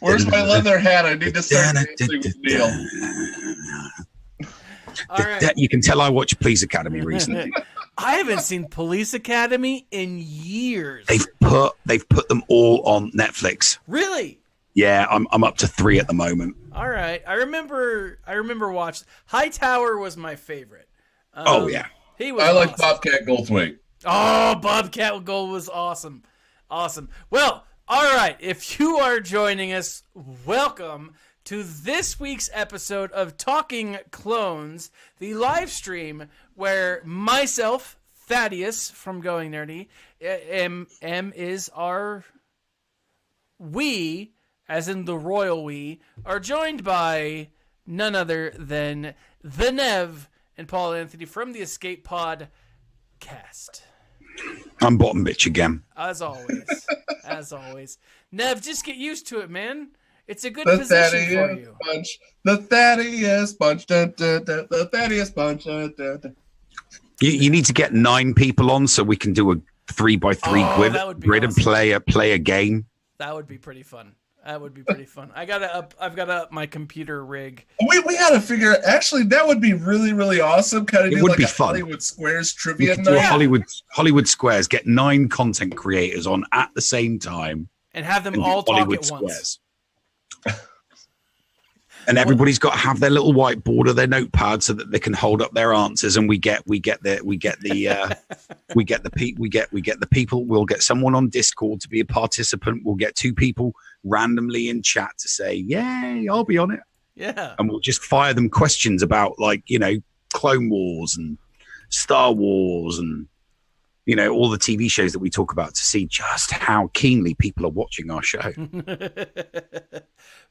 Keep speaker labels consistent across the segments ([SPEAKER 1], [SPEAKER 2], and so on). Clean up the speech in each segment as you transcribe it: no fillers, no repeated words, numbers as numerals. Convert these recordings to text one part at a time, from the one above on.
[SPEAKER 1] Where's my leather hat? I need to start dancing with Neil.
[SPEAKER 2] All right.
[SPEAKER 3] You can tell I watched Police Academy recently.
[SPEAKER 2] I haven't seen Police Academy in years.
[SPEAKER 3] They've put them all on Netflix.
[SPEAKER 2] Really?
[SPEAKER 3] Yeah, I'm up to 3 at the moment.
[SPEAKER 2] All right. I remember watching Hightower was my favorite.
[SPEAKER 3] Oh yeah.
[SPEAKER 2] He was
[SPEAKER 1] I like
[SPEAKER 2] awesome.
[SPEAKER 1] Bobcat Goldthwait.
[SPEAKER 2] Oh, Bobcat Gold was awesome. Awesome. Well, all right. If you are joining us, welcome to this week's episode of Talking Clones, the live stream where myself, Thaddeus from Going Nerdy, M is our we, as in the royal we, are joined by none other than the Nev and Paul Anthony from the Escape Pod cast.
[SPEAKER 3] I'm bottom bitch again.
[SPEAKER 2] As always. As always. Nev, just get used to it, man. It's a good
[SPEAKER 1] The
[SPEAKER 2] position for
[SPEAKER 1] Thaddeus
[SPEAKER 2] you.
[SPEAKER 1] Bunch. The Thaddeus Bunch. Dun, dun, dun, the Thaddeus Bunch. Dun, dun, dun.
[SPEAKER 3] You need to get 9 people on so we can do a 3x3
[SPEAKER 2] that would be
[SPEAKER 3] grid
[SPEAKER 2] awesome.
[SPEAKER 3] and play a game.
[SPEAKER 2] That would be pretty fun. That would be pretty fun. I've got to up my computer rig.
[SPEAKER 1] We had to figure. Actually, that would be really, really awesome. Kind of
[SPEAKER 3] It
[SPEAKER 1] do
[SPEAKER 3] would
[SPEAKER 1] like
[SPEAKER 3] be
[SPEAKER 1] a
[SPEAKER 3] fun.
[SPEAKER 1] Hollywood Squares
[SPEAKER 3] We
[SPEAKER 1] trivia
[SPEAKER 3] could do a
[SPEAKER 1] night.
[SPEAKER 3] Hollywood Squares, get 9 content creators on at the same time.
[SPEAKER 2] And have them
[SPEAKER 3] and do
[SPEAKER 2] all talk
[SPEAKER 3] Hollywood
[SPEAKER 2] at once.
[SPEAKER 3] Squares. And everybody's got to have their little whiteboard or their notepad so that they can hold up their answers. And we get the people. We'll get someone on Discord to be a participant. We'll get 2 people randomly in chat to say, "Yay, I'll be on it."
[SPEAKER 2] Yeah.
[SPEAKER 3] And we'll just fire them questions about Clone Wars and Star Wars and all the TV shows that we talk about to see just how keenly people are watching our show.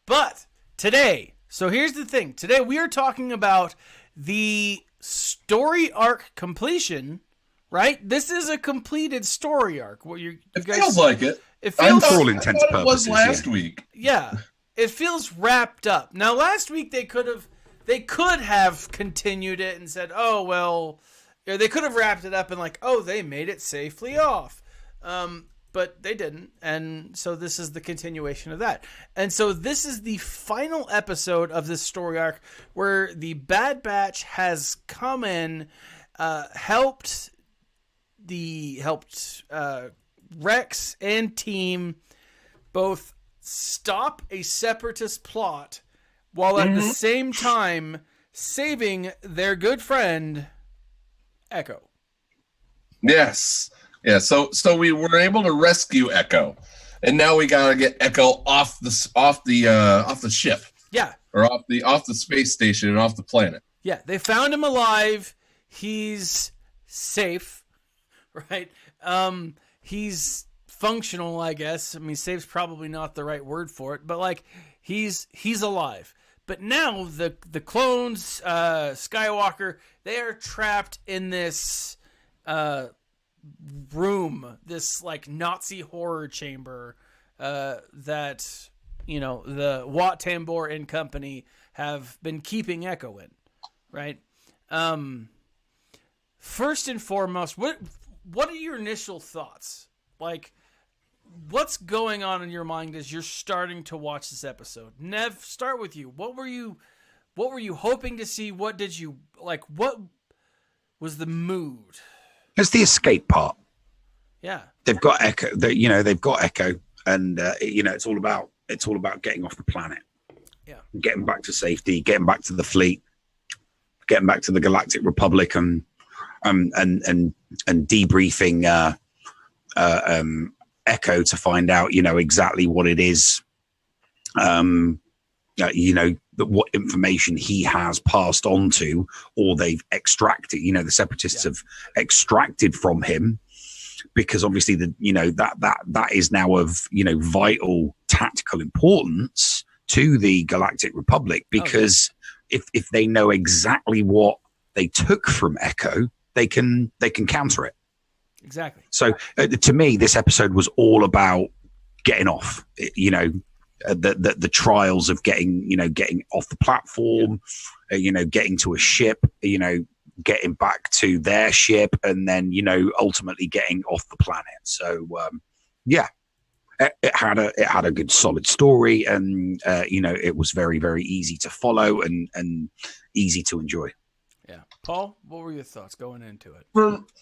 [SPEAKER 2] But today, so here's the thing. Today we are talking about the story arc completion, right? This is a completed story arc.
[SPEAKER 1] It feels like it.
[SPEAKER 2] It
[SPEAKER 1] I
[SPEAKER 2] feels
[SPEAKER 1] thought,
[SPEAKER 3] For all intents and
[SPEAKER 1] I thought it was
[SPEAKER 3] purposes,
[SPEAKER 1] last
[SPEAKER 3] yeah.
[SPEAKER 1] week.
[SPEAKER 2] yeah. It feels wrapped up. Now last week they could have continued it and said, "Oh, well, they could have wrapped it up and like, oh, they made it safely off." But they didn't, and so this is the continuation of that. And so this is the final episode of this story arc where the Bad Batch has come in, helped Rex and team both stop a separatist plot while at the same time saving their good friend Echo.
[SPEAKER 1] Yes. Yeah. So we were able to rescue Echo, and now we gotta get Echo off the ship.
[SPEAKER 2] Yeah.
[SPEAKER 1] Or off the space station and off the planet.
[SPEAKER 2] Yeah. They found him alive. He's safe, right? He's functional, I guess. I mean, safe's probably not the right word for it, but like he's alive. But now the clones, Skywalker, they are trapped in this room, this like Nazi horror chamber that the Wat Tambor and company have been keeping Echo in, right? First and foremost, what are your initial thoughts? Like, what's going on in your mind as you're starting to watch this episode? Nev, start with you. What were you hoping to see? What did you like? What was the mood?
[SPEAKER 3] It's the escape part.
[SPEAKER 2] Yeah,
[SPEAKER 3] They've got Echo. They've got Echo, and it's all about getting off the planet.
[SPEAKER 2] Yeah,
[SPEAKER 3] getting back to safety, getting back to the fleet, getting back to the Galactic Republic, and debriefing Echo to find out, exactly what it is, what information he has passed on to, or they've extracted, the separatists have extracted from him, because obviously that is now of, vital tactical importance to the Galactic Republic, because if they know exactly what they took from Echo, they can counter it.
[SPEAKER 2] exactly.
[SPEAKER 3] So to me, this episode was all about getting off, the trials of getting off the platform, getting to a ship, getting back to their ship, and then ultimately getting off the planet. So yeah, it had a good solid story, and it was very, very easy to follow and easy to enjoy.
[SPEAKER 2] Yeah, Paul, what were your thoughts going into it?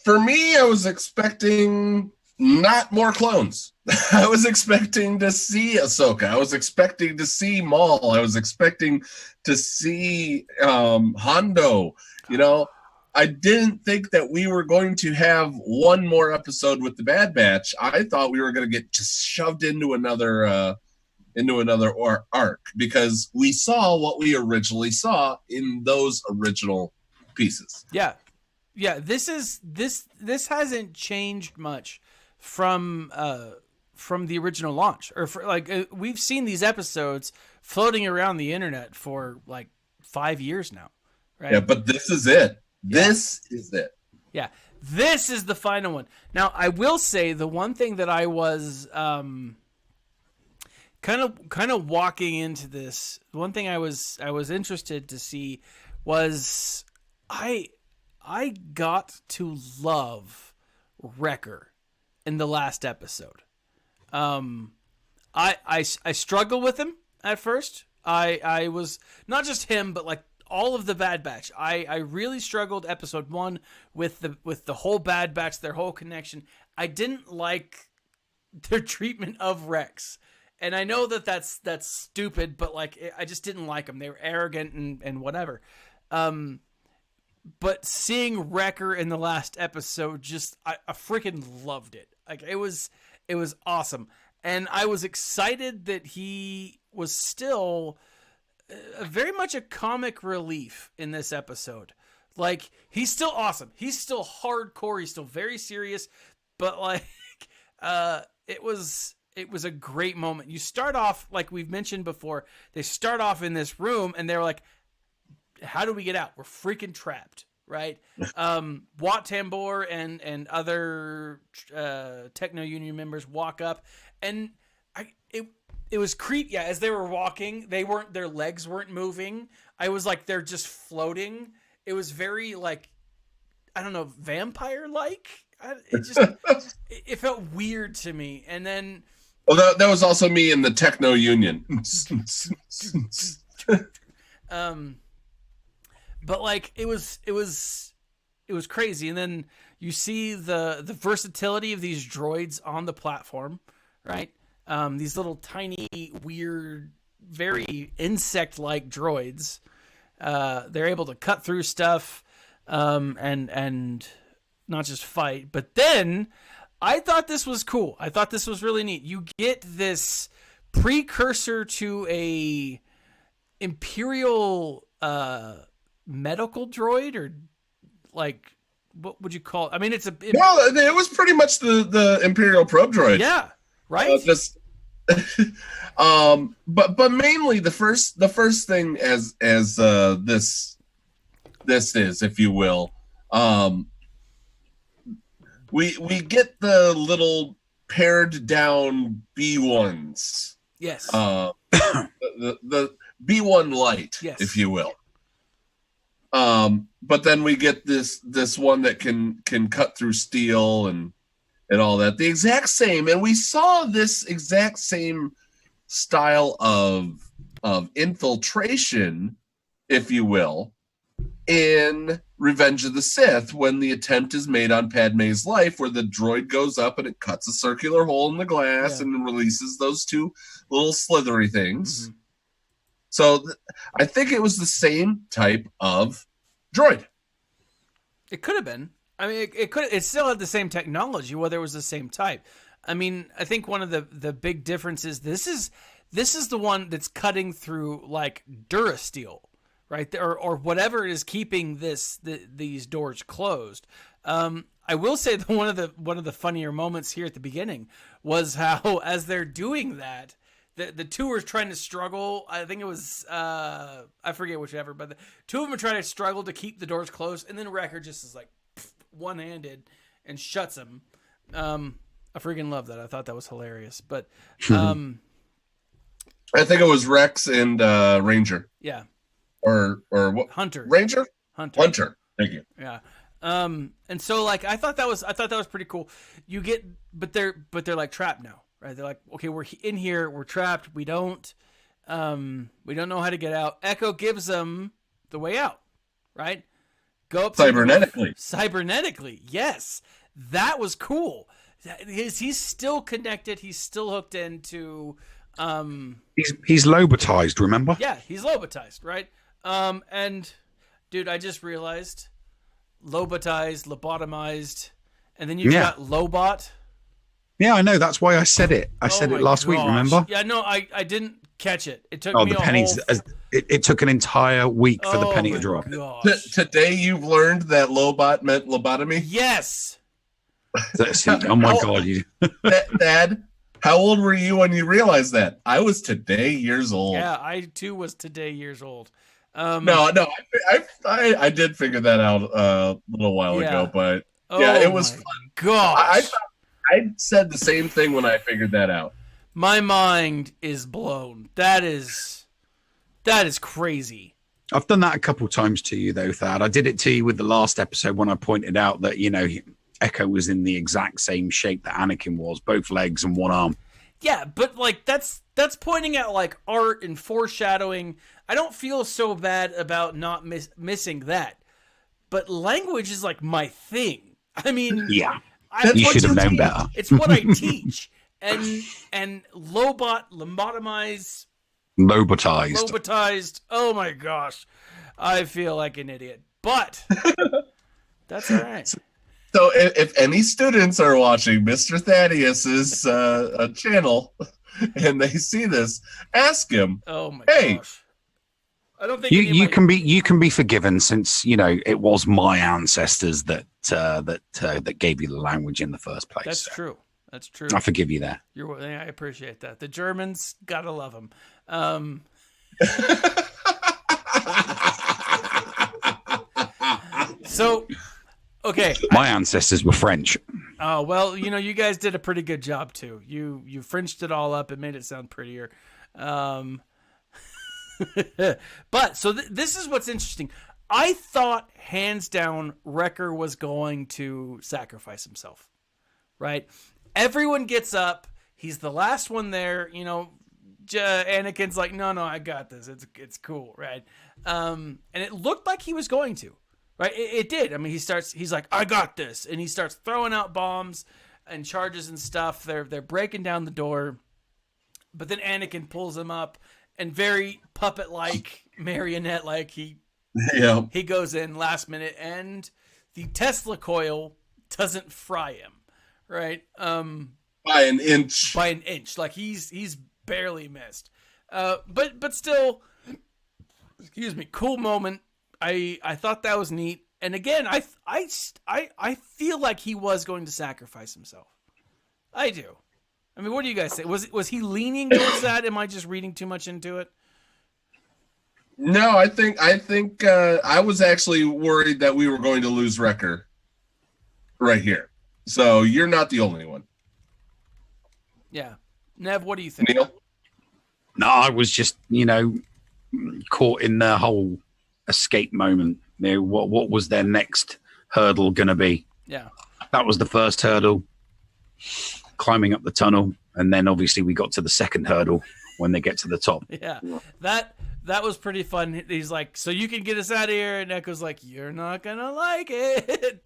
[SPEAKER 1] For me, I was expecting not more clones. I was expecting to see Ahsoka. I was expecting to see Maul. I was expecting to see Hondo. I didn't think that we were going to have one more episode with the Bad Batch. I thought we were going to get just shoved into another arc, because we saw what we originally saw in those original pieces.
[SPEAKER 2] Yeah. This hasn't changed much from the original launch, or we've seen these episodes floating around the internet for like 5 years now, right?
[SPEAKER 1] Yeah, but this is it. This is it.
[SPEAKER 2] Yeah, this is the final one. Now, I will say the one thing that I was kind of walking into this, one thing I was interested to see was I got to love Wrecker in the last episode. I struggled with him at first. I was not just him, but like all of the Bad Batch. I really struggled episode 1 with the whole Bad Batch, their whole connection. I didn't like their treatment of Rex. And I know that's stupid, but like I just didn't like them. They were arrogant and whatever. But seeing Wrecker in the last episode, I freaking loved it. Like it was awesome. And I was excited that he was still very much a comic relief in this episode. Like, he's still awesome. He's still hardcore. He's still very serious. But like, it was a great moment. You start off, like we've mentioned before, they start off in this room and they're like, how do we get out? We're freaking trapped, right? Wat Tambor and other Techno Union members walk up, and it was creepy. Yeah, as they were walking, their legs weren't moving. I was like, they're just floating. It was very like, I don't know, vampire-like. It felt weird to me. And then,
[SPEAKER 1] well, that was also me in the Techno Union.
[SPEAKER 2] But like it was crazy. And then you see the versatility of these droids on the platform, right? These little tiny, weird, very insect-like droids. They're able to cut through stuff, and not just fight. But then I thought this was cool. I thought this was really neat. You get this precursor to a Imperial medical droid, or like, what would you call it? I mean,
[SPEAKER 1] well, it was pretty much the Imperial probe droid.
[SPEAKER 2] Yeah, right.
[SPEAKER 1] But mainly the first thing as this is, if you will, we get the little pared down B1s.
[SPEAKER 2] Yes.
[SPEAKER 1] The B1 light, yes, if you will. But then we get this one that can cut through steel and all that. The exact same, and we saw this exact same style of infiltration, if you will, in Revenge of the Sith, when the attempt is made on Padme's life, where the droid goes up and it cuts a circular hole in the glass, yeah, and releases those two little slithery things. Mm-hmm. So I think it was the same type of droid.
[SPEAKER 2] It could have been. I mean, it still had the same technology, whether it was the same type. I mean, I think one of the big differences, this is the one that's cutting through like Durasteel, right? Or whatever is keeping these doors closed. I will say that one of the funnier moments here at the beginning was how, as they're doing that, the two are trying to struggle. I think it was, I forget whichever, but the two of them are trying to struggle to keep the doors closed, and then Wrecker just is like one-handed and shuts them. I freaking love that. I thought that was hilarious. But
[SPEAKER 1] I think it was Rex and Ranger.
[SPEAKER 2] Yeah.
[SPEAKER 1] Or what?
[SPEAKER 2] Hunter.
[SPEAKER 1] Ranger?
[SPEAKER 2] Hunter.
[SPEAKER 1] Hunter. Thank you.
[SPEAKER 2] Yeah. And so like I thought that was pretty cool. You get, but they're like trapped now, right? They're like, okay, we're in here, we're trapped. We don't know how to get out. Echo gives them the way out, right? Go up cybernetically. Yes, that was cool. He's still connected. He's still hooked into.
[SPEAKER 3] He's lobotized. Remember?
[SPEAKER 2] Yeah, he's lobotized, right? And dude, I just realized. Lobotized, lobotomized, and then you've got Lobot.
[SPEAKER 3] Yeah, I know. That's why I said it. I said it last week, remember?
[SPEAKER 2] Yeah, no, I didn't catch it. It took me
[SPEAKER 3] the pennies. It took an entire week for the penny to drop.
[SPEAKER 1] Today you've learned that Lobot meant lobotomy?
[SPEAKER 2] Yes.
[SPEAKER 3] Oh, my God.
[SPEAKER 1] Dad, how old were you when you realized that? I was today years old.
[SPEAKER 2] Yeah, I, too, was today years old.
[SPEAKER 1] No, I did figure that out a little while ago, but it was fun.
[SPEAKER 2] Gosh,
[SPEAKER 1] I said the same thing when I figured that out.
[SPEAKER 2] My mind is blown. That is crazy.
[SPEAKER 3] I've done that a couple times to you, though, Thad. I did it to you with the last episode when I pointed out that Echo was in the exact same shape that Anakin was, both legs and one arm.
[SPEAKER 2] Yeah, but like that's pointing at like art and foreshadowing. I don't feel so bad about not missing that. But language is like my thing. I mean,
[SPEAKER 3] yeah, you should have known better.
[SPEAKER 2] It's what I teach. And lobotomized. Oh my gosh, I feel like an idiot. But that's all right.
[SPEAKER 1] So if any students are watching Mr. Thaddeus's channel and they see this, ask him.
[SPEAKER 2] Oh my gosh. I don't think
[SPEAKER 3] you can be forgiven, since it was my ancestors that gave you the language in the first place.
[SPEAKER 2] That's true. That's true.
[SPEAKER 3] I forgive you there.
[SPEAKER 2] I appreciate that. The Germans, gotta love them. So, okay.
[SPEAKER 3] My ancestors were French.
[SPEAKER 2] Oh well, you guys did a pretty good job too. You Frenched it all up and made it sound prettier. But so this is what's interesting. I thought hands down Wrecker was going to sacrifice himself, right? Everyone gets up. He's the last one there. Anakin's like, no, I got this. It's cool, right? And it looked like he was going to, right? It did. I mean, he's like, I got this, and he starts throwing out bombs and charges and stuff. They're breaking down the door, but then Anakin pulls him up. And very puppet-like, marionette-like, he goes in last minute, and the Tesla coil doesn't fry him, right?
[SPEAKER 1] By an inch.
[SPEAKER 2] Like he's barely missed. But still, excuse me, cool moment. I thought that was neat. And again, I feel like he was going to sacrifice himself. I do. I mean, what do you guys say? Was he leaning towards that? Am I just reading too much into it?
[SPEAKER 1] No, I think I was actually worried that we were going to lose Wrecker right here. So you're not the only one.
[SPEAKER 2] Yeah. Nev, what do you think?
[SPEAKER 1] Neil?
[SPEAKER 3] No, I was just, caught in the whole escape moment. What was their next hurdle going to be?
[SPEAKER 2] Yeah.
[SPEAKER 3] That was the first hurdle. Climbing up the tunnel, and then obviously we got to the second hurdle when they get to the top.
[SPEAKER 2] Yeah, that was pretty fun. He's like, so you can get us out of here, and Echo's like, you're not gonna like it.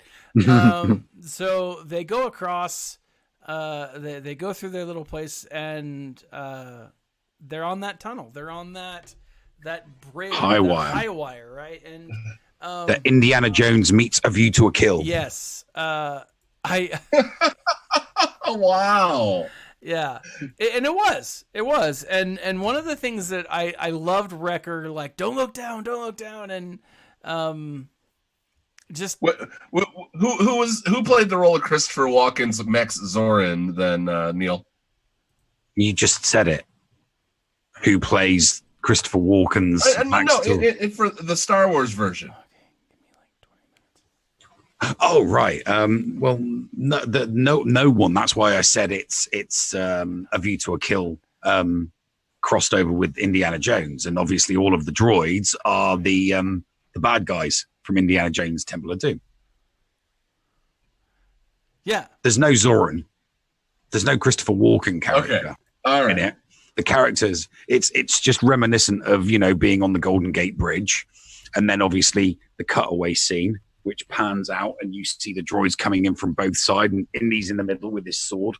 [SPEAKER 2] So they go across, they go through their little place, and they're on that tunnel. They're on that bridge, high wire, right? And
[SPEAKER 3] the Indiana Jones meets A View to a Kill.
[SPEAKER 2] Yes,
[SPEAKER 1] Wow.
[SPEAKER 2] Yeah. And it was. And one of the things that I loved Wrecker, like, don't look down. And just
[SPEAKER 1] who played the role of Christopher Walken's Max Zorin then, Neil?
[SPEAKER 3] You just said it. Who plays Christopher Walken's Max Zorin?
[SPEAKER 1] For the Star Wars version.
[SPEAKER 3] Oh right. Well, no one. That's why I said it's A View to a Kill crossed over with Indiana Jones, and obviously all of the droids are the bad guys from Indiana Jones Temple of Doom.
[SPEAKER 2] Yeah.
[SPEAKER 3] There's no Zoran. There's no Christopher Walken character
[SPEAKER 1] Okay. All right.
[SPEAKER 3] in it. The characters, it's just reminiscent of, you know, being on the Golden Gate Bridge. And then obviously the cutaway scene, which pans out and you see the droids coming in from both sides, and Indy's in the middle with his sword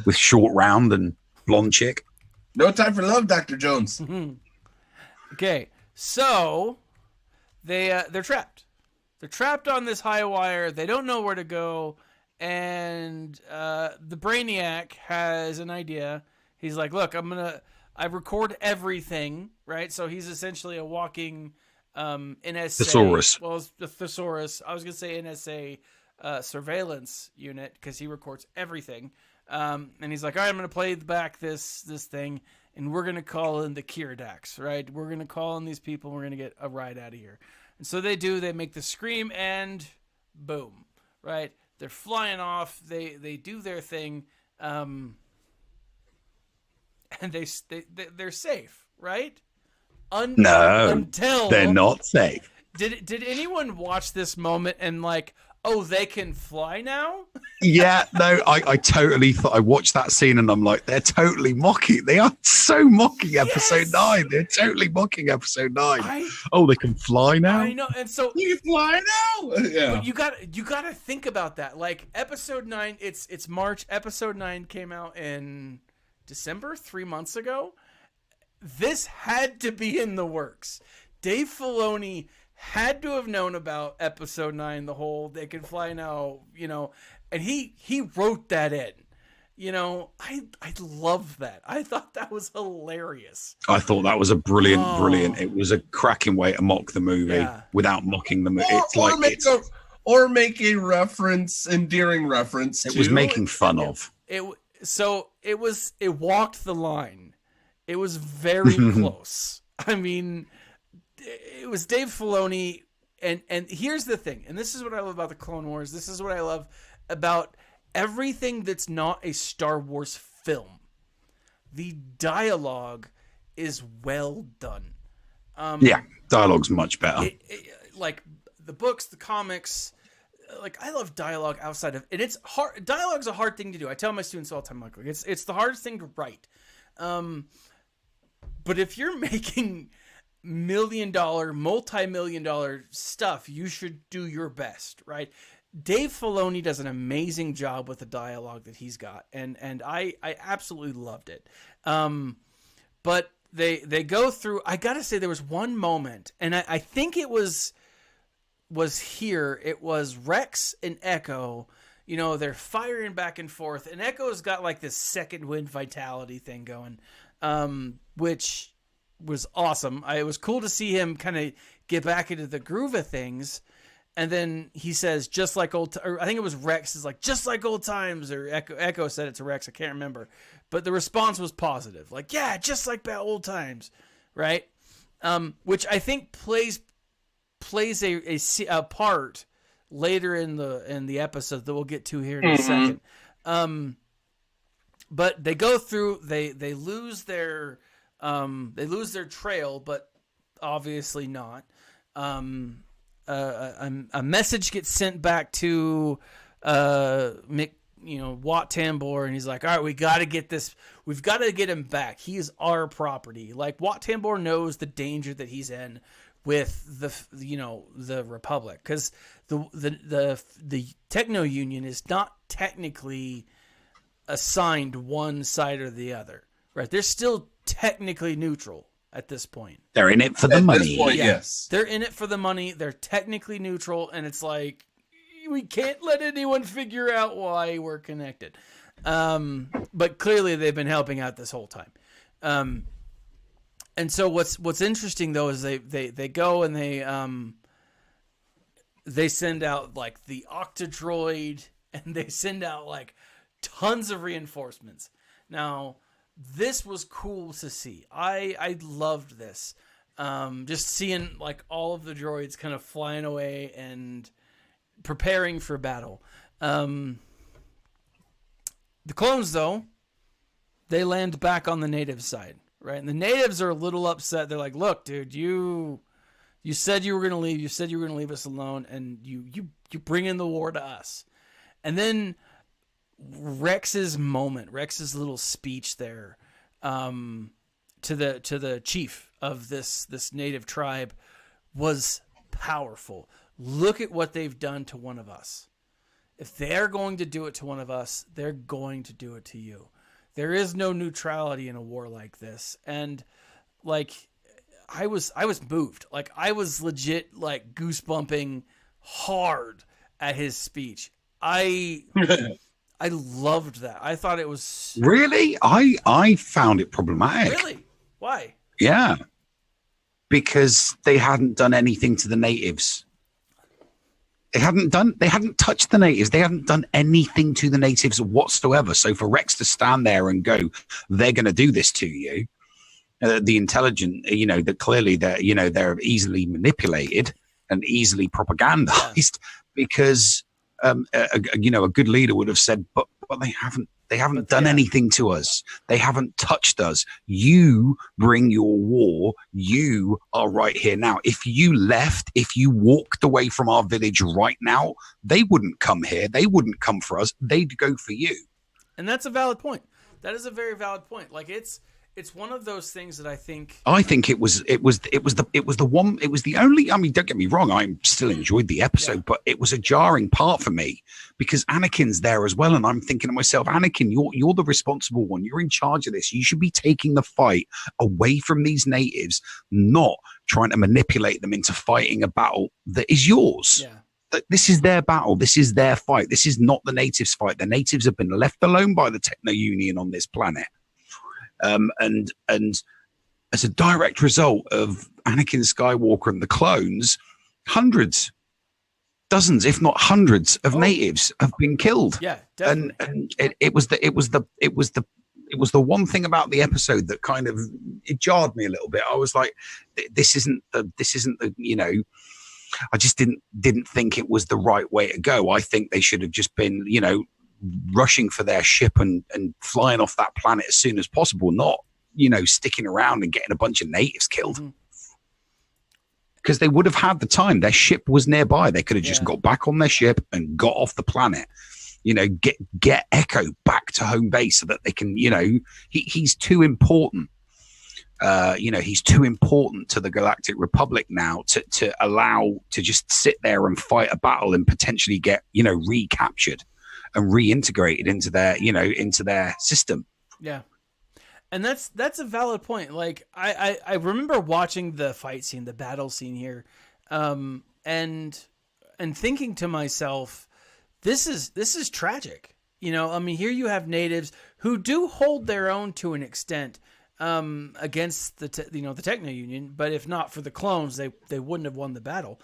[SPEAKER 3] with short round and blonde chick.
[SPEAKER 1] No time for love, Dr. Jones.
[SPEAKER 2] Okay, so they're trapped. They're trapped on this high wire. They don't know where to go, and the Brainiac has an idea. He's like, "Look, I record everything, right?" So he's essentially a walking NSA.
[SPEAKER 3] Thesaurus.
[SPEAKER 2] Well, it's the thesaurus. I was gonna say NSA surveillance unit because he records everything. And he's like, "All right, I'm gonna play back this thing." And we're going to call in the Kirdax, right? We're going to call in these people. And we're going to get a ride out of here. And so they do. They make the scream and boom, right? They're flying off. They do their thing. And they're safe, right?
[SPEAKER 3] No,
[SPEAKER 2] until
[SPEAKER 3] they're not safe.
[SPEAKER 2] Did anyone watch this moment and like, oh, they can fly now?
[SPEAKER 3] Yeah, no, I totally thought, I watched that scene and I'm like, they're totally mocking. They are so mocking episode 9. They're totally mocking episode 9. Oh, they can fly now?
[SPEAKER 2] I know. And so
[SPEAKER 1] you can fly now. Yeah.
[SPEAKER 2] But you got to think about that. Like episode 9, it's March. Episode 9 came out in December, 3 months ago. This had to be in the works. Dave Filoni had to have known about episode 9, the whole they can fly now, you know, and he wrote that in. You know, I love that. I thought that was hilarious.
[SPEAKER 3] I thought that was a brilliant. It was a cracking way to mock the movie without mocking the movie.
[SPEAKER 1] Or make a reference, endearing reference.
[SPEAKER 3] It was making fun of.
[SPEAKER 2] It walked the line. It was very close. I mean, it was Dave Filoni, and here's the thing, and this is what I love about the Clone Wars. This is what I love about everything that's not a Star Wars film. The dialogue is well done.
[SPEAKER 3] Dialogue's much better.
[SPEAKER 2] Like the books, the comics, like I love dialogue outside of, and it's hard. Dialogue's a hard thing to do. I tell my students all the time, like it's the hardest thing to write. But if you're making multi-million-dollar stuff, you should do your best, right? Dave Filoni does an amazing job with the dialogue that he's got, and I absolutely loved it. But they go through. I gotta say, there was one moment, and I think it was here. It was Rex and Echo. You know, they're firing back and forth, and Echo's got like this second wind vitality thing going, which was awesome. It was cool to see him kind of get back into the groove of things. And then he says, just like old, or I think it was Rex is like, just like old times, or Echo said it to Rex. I can't remember, but the response was positive. Like, yeah, just like old times. Right. Which I think plays a part later in the episode that we'll get to here in a second. But they go through, they lose their trail, but obviously not. A message gets sent back to Wat Tambor, and he's like, all right, we got to get this. We've got to get him back. He is our property. Like Wat Tambor knows the danger that he's in with the Republic, because the Techno Union is not technically assigned one side or the other, right? They're still technically neutral at this point.
[SPEAKER 3] They're in it for the money.
[SPEAKER 1] Yes.
[SPEAKER 2] They're in it for the money. They're technically neutral, and it's like, we can't let anyone figure out why we're connected. But clearly they've been helping out this whole time. And so what's interesting though is they go and they send out like the Octodroid, and they send out like tons of reinforcements. Now, this was cool to see. I loved this. Just seeing like all of the droids kind of flying away and preparing for battle. The clones, though, they land back on the native side, right? And the natives are a little upset. They're like, look, dude, you You said you were going to leave. You said you were going to leave us alone, and you bring in the war to us. And then Rex's little speech there, to the chief of this native tribe was powerful. Look at what they've done to one of us. If they're going to do it to one of us, they're going to do it to you. There is no neutrality in a war like this. And like, I was moved. Like, I was legit like goosebumping hard at his speech. I loved that. I thought it was
[SPEAKER 3] really. I found it problematic.
[SPEAKER 2] Really? Why?
[SPEAKER 3] Yeah, because they hadn't done anything to the natives. They hadn't touched the natives. They hadn't done anything to the natives whatsoever. So for Rex to stand there and go, they're going to do this to you, the intelligent, that clearly they're easily manipulated and easily propagandized, because a good leader would have said, but they haven't done anything to us. They haven't touched us. You bring your war. You are right here now. If you left, if you walked away from our village right now, they wouldn't come here. They wouldn't come for us. They'd go for you.
[SPEAKER 2] And that's a valid point. That is a very valid point. Like, it's one of those things that I think
[SPEAKER 3] it was the only, I mean, don't get me wrong, I still enjoyed the episode, but it was a jarring part for me because Anakin's there as well. And I'm thinking to myself, Anakin, you're the responsible one. You're in charge of this. You should be taking the fight away from these natives, not trying to manipulate them into fighting a battle that is yours. Yeah. This is their battle. This is their fight. This is not the natives' fight. The natives have been left alone by the Techno Union on this planet. And as a direct result of Anakin Skywalker and the clones, hundreds, dozens, if not hundreds of natives have been killed.
[SPEAKER 2] Yeah, definitely.
[SPEAKER 3] And it was the one thing about the episode that kind of, it jarred me a little bit. I was like, this isn't the I just didn't think it was the right way to go. I think they should have just been, rushing for their ship and flying off that planet as soon as possible, not, sticking around and getting a bunch of natives killed. Because they would have had the time. Their ship was nearby. They could have just got back on their ship and got off the planet. Get Echo back to home base so that they can, he's too important. He's too important to the Galactic Republic now to allow to just sit there and fight a battle and potentially get, recaptured and reintegrated into their system. Yeah.
[SPEAKER 2] And that's a valid point. Like, I remember watching the fight scene, the battle scene here, and thinking to myself, this is tragic. I mean, here you have natives who do hold their own to an extent, against the Techno Union, but if not for the clones, they wouldn't have won the battle.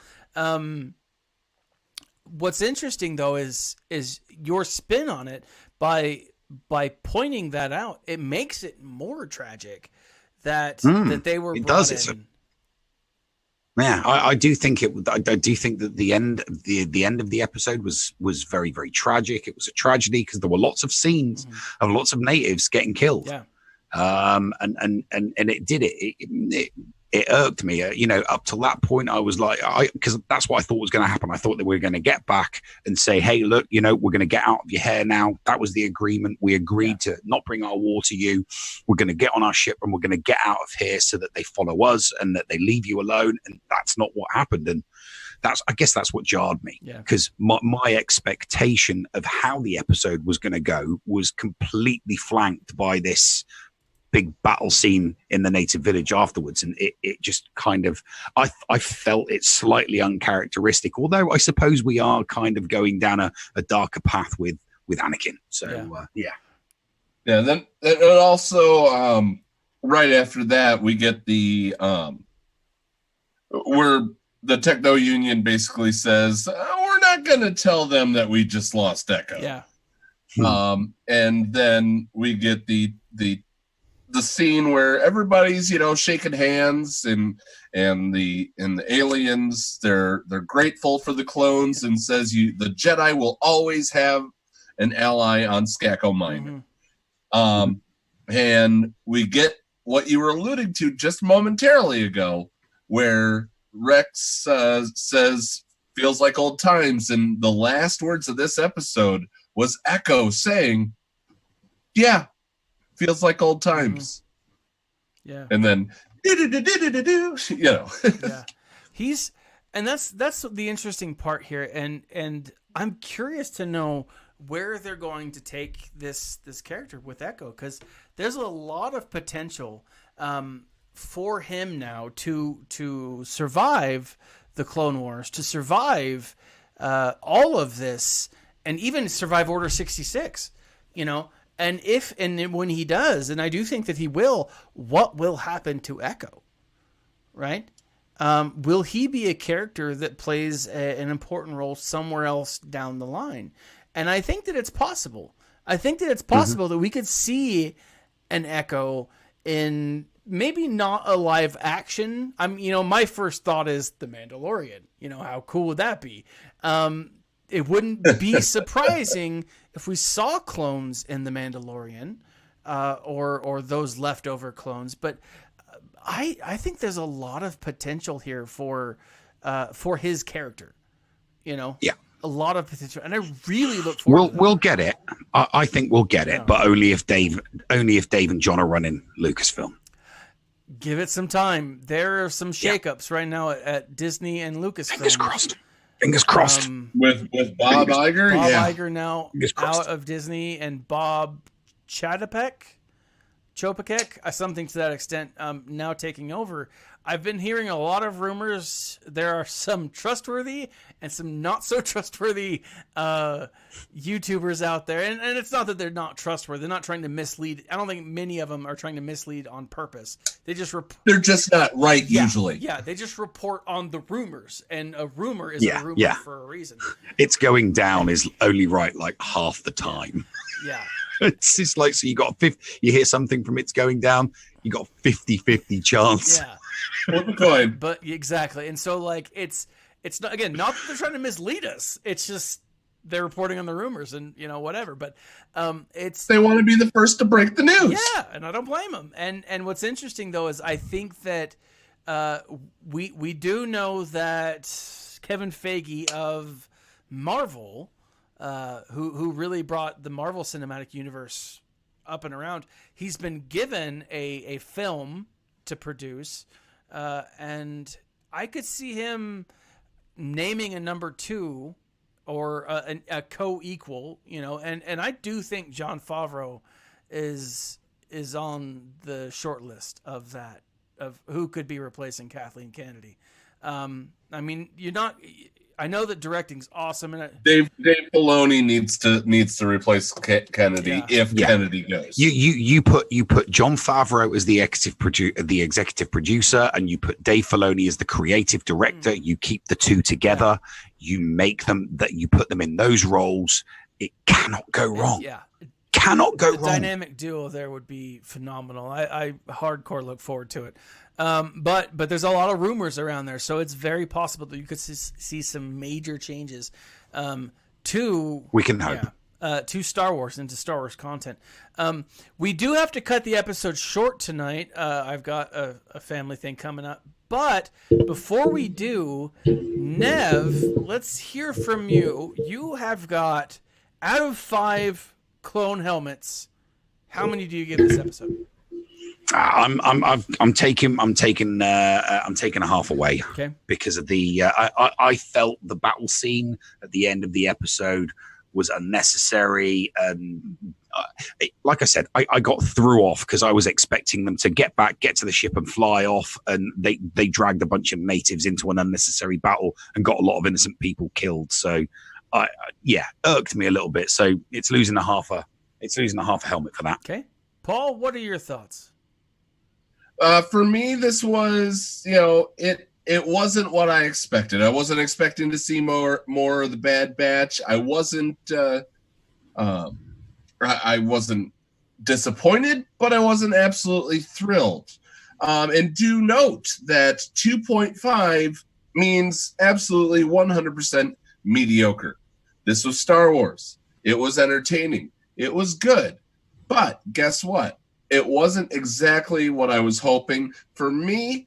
[SPEAKER 2] What's interesting though is your spin on it by pointing that out. It makes it more tragic that they were brought in.
[SPEAKER 3] Yeah, I do think I do think that the end of the episode was very, very tragic. It was a tragedy because there were lots of scenes of lots of natives getting killed.
[SPEAKER 2] Yeah.
[SPEAKER 3] And it did it irked me, up to that point. I was like, because that's what I thought was going to happen. I thought that we were going to get back and say, hey, look, we're going to get out of your hair now. That was the agreement. We agreed to not bring our war to you. We're going to get on our ship and we're going to get out of here so that they follow us and that they leave you alone. And that's not what happened. And I guess that's what jarred me, because my expectation of how the episode was going to go was completely flanked by this big battle scene in the native village afterwards, and it just kind of, I felt it slightly uncharacteristic, although I suppose we are kind of going down a darker path with Anakin. So
[SPEAKER 1] then also right after that we get the where the Techno Union basically says, we're not going to tell them that we just lost Echo. And then we get the scene where everybody's shaking hands and the aliens they're grateful for the clones and says the Jedi will always have an ally on Skako Minor. And we get what you were alluding to just momentarily ago, where Rex says, feels like old times. And the last words of this episode was Echo saying, yeah, feels like old times.
[SPEAKER 2] Yeah.
[SPEAKER 1] And then, you know.
[SPEAKER 2] Yeah. And that's the interesting part here. And I'm curious to know where they're going to take this character with Echo, because there's a lot of potential for him now to survive the Clone Wars, to survive all of this, and even survive Order 66, you know. And when he does, and I do think that he will, what will happen to Echo, right? Will he be a character that plays an important role somewhere else down the line? And I think that it's possible. I think that it's possible that we could see an Echo in maybe not a live action. My first thought is The Mandalorian. You know, how cool would that be? It wouldn't be surprising if we saw clones in The Mandalorian, or those leftover clones. But I think there's a lot of potential here for his character. You know,
[SPEAKER 3] yeah,
[SPEAKER 2] a lot of potential, and I really look forward.
[SPEAKER 3] We'll get it. I think we'll get it, but only if Dave and John are running Lucasfilm.
[SPEAKER 2] Give it some time. There are some shakeups right now at Disney and Lucasfilm.
[SPEAKER 3] Fingers crossed.
[SPEAKER 1] With Bob Iger,
[SPEAKER 2] Iger now out of Disney, and Bob Chapek, something to that extent, now taking over. I've been hearing a lot of rumors. There are some trustworthy and some not so trustworthy YouTubers out there. And it's not that they're not trustworthy. They're not trying to mislead. I don't think many of them are trying to mislead on purpose. They just
[SPEAKER 1] they're just not right usually.
[SPEAKER 2] Yeah, they just report on the rumors. And a rumor is a rumor for a reason.
[SPEAKER 3] It's going down is only right like half the time.
[SPEAKER 2] Yeah.
[SPEAKER 3] It's just like, so you hear something from it's going down, you got a 50-50 chance.
[SPEAKER 2] Yeah.
[SPEAKER 1] But
[SPEAKER 2] exactly. And so like it's not, again, not that they're trying to mislead us. It's just they're reporting on the rumors and, you know, whatever. But they want to be the first to break the news. Yeah, and I don't blame them. And what's interesting though is I think that we do know that Kevin Feige of Marvel, who really brought the Marvel Cinematic Universe up and around, he's been given a film to produce, and I could see him naming a number 2 or a co-equal, you know, and I do think Jon Favreau is on the short list of that, of who could be replacing Kathleen Kennedy. I mean, I know that directing's awesome, and
[SPEAKER 1] Dave Filoni needs to replace Kennedy if Kennedy goes.
[SPEAKER 3] You put Jon Favreau as the executive producer, and you put Dave Filoni as the creative director. You keep the two together. You make them you put them in those roles. It cannot go wrong.
[SPEAKER 2] Yeah.
[SPEAKER 3] Cannot go wrong.
[SPEAKER 2] The dynamic duo there would be phenomenal. I hardcore look forward to it. But there's a lot of rumors around there, so it's very possible that you could see some major changes
[SPEAKER 3] we can hope.
[SPEAKER 2] To Star Wars, into Star Wars content. We do have to cut the episode short tonight. I've got a family thing coming up. But before we do, Nev, let's hear from you. You have got, out of 5 clone helmets, how many do you give this episode?
[SPEAKER 3] I'm taking a half away, because of the I felt the battle scene at the end of the episode was unnecessary, and like I said, I got threw off because I was expecting them to get to the ship and fly off, and they dragged a bunch of natives into an unnecessary battle and got a lot of innocent people killed. So irked me a little bit. So it's losing a half a helmet for that.
[SPEAKER 2] Okay, Paul, what are your thoughts?
[SPEAKER 1] For me, this was, it wasn't what I expected. I wasn't expecting to see more of the Bad Batch. I wasn't disappointed, but I wasn't absolutely thrilled. And do note that 2.5 means absolutely 100% mediocre. This was Star Wars. It was entertaining. It was good. But guess what? It wasn't exactly what I was hoping. For me,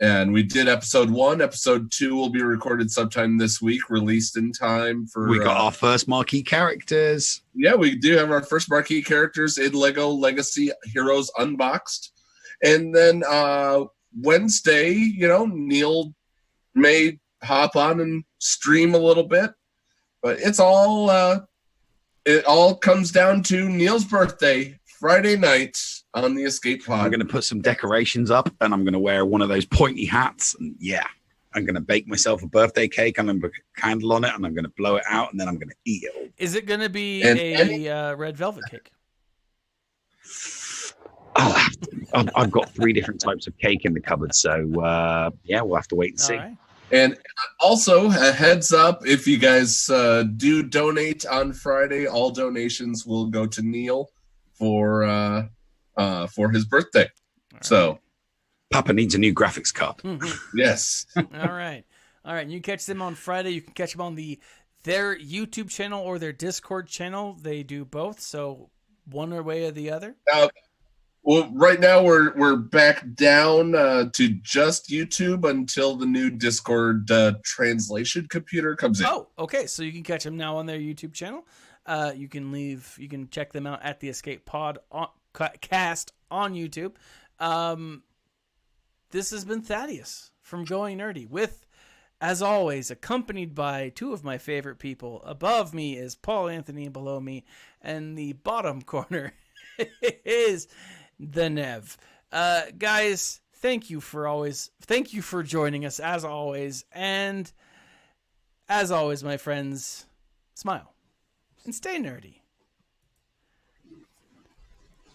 [SPEAKER 1] And we did episode 1. Episode 2 will be recorded sometime this week, released in time for.
[SPEAKER 3] We got our first marquee characters.
[SPEAKER 1] Yeah, we do have our first marquee characters in Lego Legacy Heroes Unboxed. And then Wednesday, Neil may hop on and stream a little bit. But it all comes down to Neil's birthday, Friday night on the Escape Pod.
[SPEAKER 3] I'm going to put some decorations up, and I'm going to wear one of those pointy hats. And I'm going to bake myself a birthday cake. I'm going to put a candle on it, and I'm going to blow it out, and then I'm going to eat it all.
[SPEAKER 2] Is it going to be a red velvet cake?
[SPEAKER 3] I've got 3 different types of cake in the cupboard, so we'll have to wait and see.
[SPEAKER 2] All right.
[SPEAKER 1] And also, a heads up, if you guys do donate on Friday, all donations will go to Neil for his birthday.
[SPEAKER 2] Right.
[SPEAKER 1] So,
[SPEAKER 3] Papa needs a new graphics card.
[SPEAKER 1] Yes.
[SPEAKER 2] All right. And you catch them on Friday. You can catch them on their YouTube channel or their Discord channel. They do both, so one way or the other.
[SPEAKER 1] Well, right now we're back down to just YouTube until the new Discord translation computer comes in.
[SPEAKER 2] Oh, okay. So you can catch them now on their YouTube channel. You can check them out at the Escape Pod cast on YouTube. This has been Thaddeus from Going Nerdy with, as always, accompanied by 2 of my favorite people. Above me is Paul Anthony, below me, and the bottom corner is the Nev. Guys, thank you for joining us as always. And as always, my friends, smile and stay nerdy.